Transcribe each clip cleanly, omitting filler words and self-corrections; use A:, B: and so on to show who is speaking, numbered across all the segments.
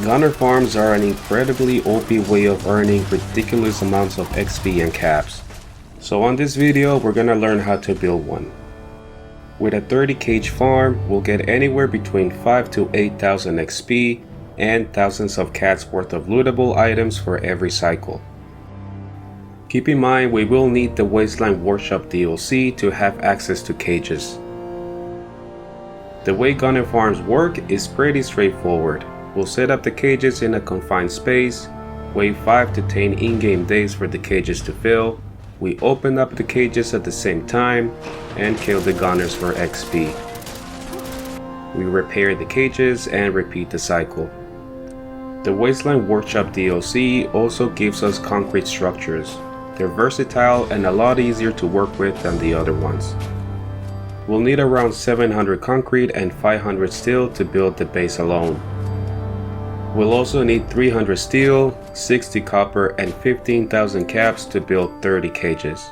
A: Gunner farms are an incredibly OP way of earning ridiculous amounts of XP and caps. So on this video, we're gonna learn how to build one. With a 30 cage farm, we'll get anywhere between 5 to 8,000 XP and thousands of cats worth of lootable items for every cycle. Keep in mind, we will need the Wasteland Workshop DLC to have access to cages. The way Gunner farms work is pretty straightforward. We'll set up the cages in a confined space, wait 5 to 10 in-game days for the cages to fill, we open up the cages at the same time, and kill the gunners for XP. We repair the cages and repeat the cycle. The Wasteland Workshop DLC also gives us concrete structures. They're versatile and a lot easier to work with than the other ones. We'll need around 700 concrete and 500 steel to build the base alone. We'll also need 300 steel, 60 copper and 15,000 caps to build 30 cages.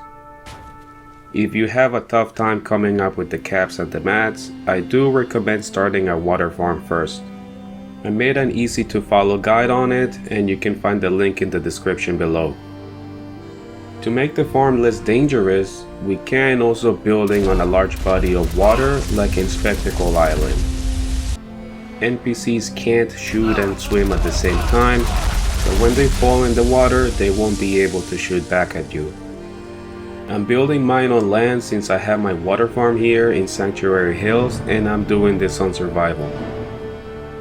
A: If you have a tough time coming up with the caps and the mats, I do recommend starting a water farm first. I made an easy to follow guide on it and you can find the link in the description below. To make the farm less dangerous, we can also building on a large body of water like in Spectacle Island. NPCs can't shoot and swim at the same time, so when they fall in the water, they won't be able to shoot back at you. I'm building mine on land since I have my water farm here in Sanctuary Hills and I'm doing this on survival.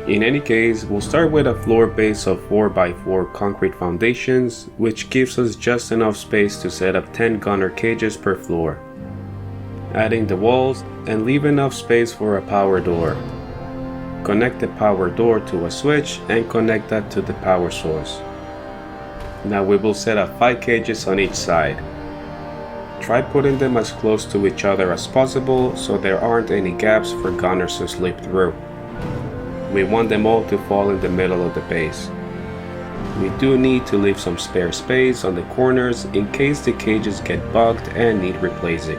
A: In any case, we'll start with a floor base of 4x4 concrete foundations, which gives us just enough space to set up 10 gunner cages per floor. Adding the walls and leave enough space for a power door. Connect the power door to a switch and connect that to the power source. Now we will set up 5 cages on each side. Try putting them as close to each other as possible so there aren't any gaps for gunners to slip through. We want them all to fall in the middle of the base. We do need to leave some spare space on the corners in case the cages get bugged and need replacing.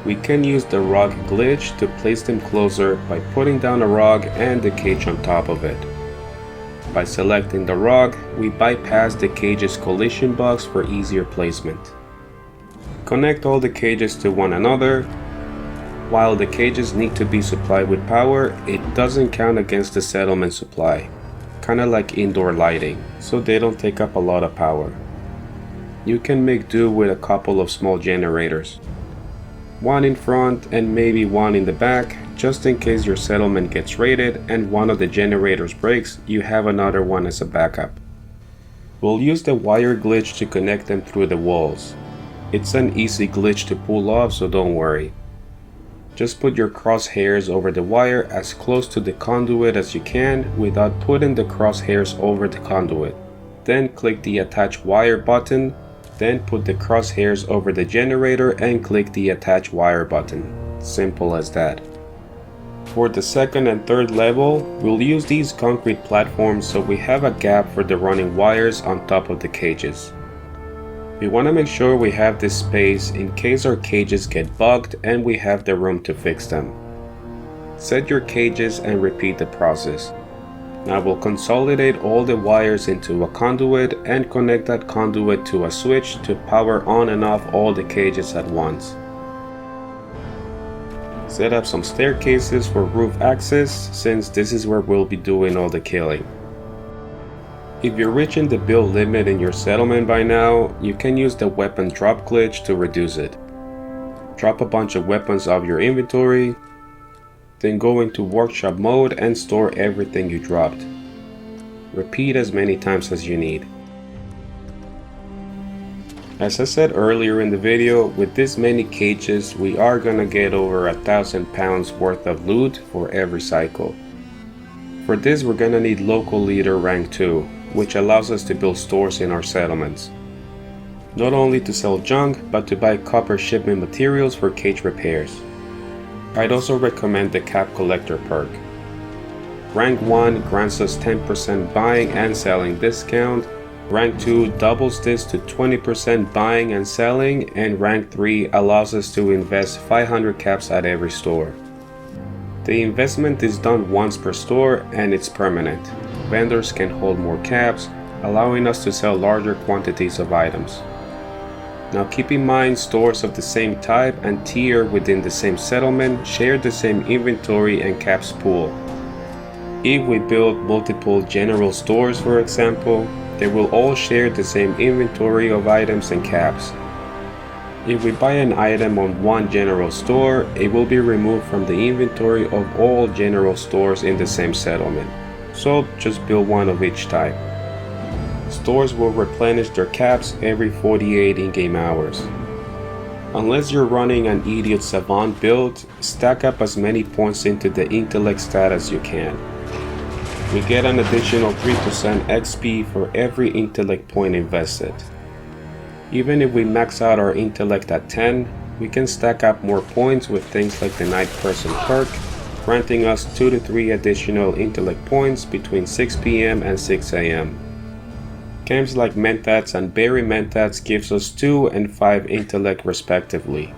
A: We can use the rug glitch to place them closer by putting down a rug and the cage on top of it. By selecting the rug, we bypass the cage's collision bugs for easier placement. Connect all the cages to one another. While the cages need to be supplied with power, it doesn't count against the settlement supply, kinda like indoor lighting, so they don't take up a lot of power. You can make do with a couple of small generators. One in front and maybe one in the back, just in case your settlement gets raided and one of the generators breaks, you have another one as a backup. We'll use the wire glitch to connect them through the walls. It's an easy glitch to pull off, so don't worry. Just put your crosshairs over the wire as close to the conduit as you can without putting the crosshairs over the conduit. Then click the attach wire button. Then put the crosshairs over the generator and click the attach wire button. Simple as that. For the second and third level, we'll use these concrete platforms so we have a gap for the running wires on top of the cages. We want to make sure we have this space in case our cages get bugged and we have the room to fix them. Set your cages and repeat the process. Now we'll consolidate all the wires into a conduit and connect that conduit to a switch to power on and off all the cages at once. Set up some staircases for roof access since this is where we'll be doing all the killing. If you're reaching the build limit in your settlement by now, you can use the weapon drop glitch to reduce it. Drop a bunch of weapons off your inventory, then go into workshop mode and store everything you dropped. Repeat as many times as you need. As I said earlier in the video, with this many cages we are gonna get over 1,000 pounds worth of loot for every cycle. For this we're gonna need local leader rank 2, which allows us to build stores in our settlements. Not only to sell junk, but to buy copper shipment materials for cage repairs. I'd also recommend the Cap Collector perk. Rank 1 grants us 10% buying and selling discount, Rank 2 doubles this to 20% buying and selling, and Rank 3 allows us to invest 500 caps at every store. The investment is done once per store and it's permanent. vendors can hold more caps, allowing us to sell larger quantities of items. Now keep in mind, stores of the same type and tier within the same settlement share the same inventory and caps pool. If we build multiple general stores, for example, they will all share the same inventory of items and caps. If we buy an item on one general store, it will be removed from the inventory of all general stores in the same settlement. So just build one of each type. Stores will replenish their caps every 48 in-game hours. Unless you're running an Idiot Savant build, stack up as many points into the intellect stat as you can. We get an additional 3% XP for every intellect point invested. Even if we max out our intellect at 10, we can stack up more points with things like the Night Person perk, granting us 2 to 3 additional intellect points between 6 PM and 6 AM. Camps like Mentats and Berry Mentats gives us 2 and 5 intellect respectively.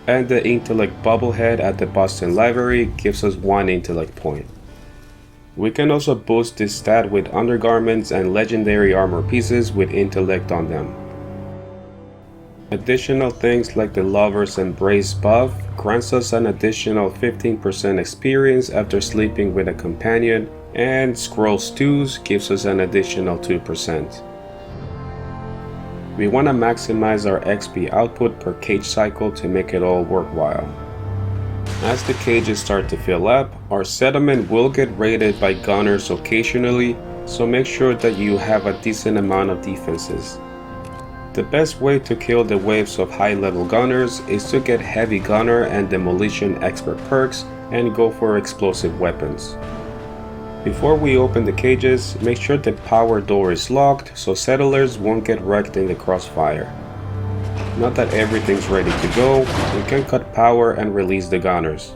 A: And the intellect Bubblehead at the Boston Library gives us 1 intellect point. We can also boost this stat with undergarments and legendary armor pieces with intellect on them. Additional things like the Lover's Embrace buff grants us an additional 15% experience after sleeping with a companion, and Scroll Stews gives us an additional 2%. We want to maximize our XP output per cage cycle to make it all worthwhile. As the cages start to fill up, our settlement will get raided by gunners occasionally, so make sure that you have a decent amount of defenses. The best way to kill the waves of high-level gunners is to get Heavy Gunner and Demolition Expert perks and go for explosive weapons. Before we open the cages, make sure the power door is locked so settlers won't get wrecked in the crossfire. Now that everything's ready to go, we can cut power and release the gunners.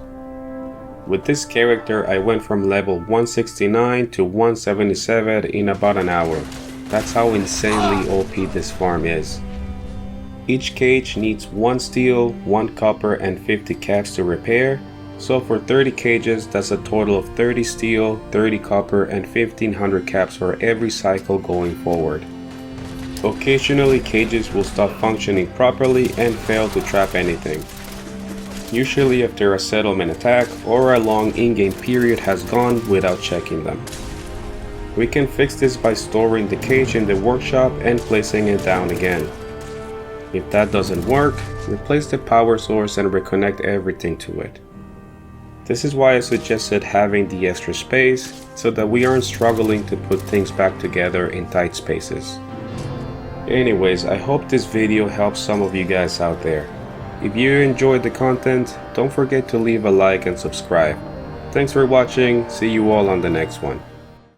A: With this character, I went from level 169 to 177 in about an hour. That's how insanely OP this farm is. Each cage needs 1 steel, 1 copper and 50 caps to repair, so for 30 cages that's a total of 30 steel, 30 copper and 1500 caps for every cycle going forward. Occasionally cages will stop functioning properly and fail to trap anything. Usually after a settlement attack or a long in-game period has gone without checking them. We can fix this by storing the cage in the workshop and placing it down again. If that doesn't work, replace the power source and reconnect everything to it. This is why I suggested having the extra space, so that we aren't struggling to put things back together in tight spaces. Anyways, I hope this video helps some of you guys out there. If you enjoyed the content, don't forget to leave a like and subscribe. Thanks for watching, see you all on the next one.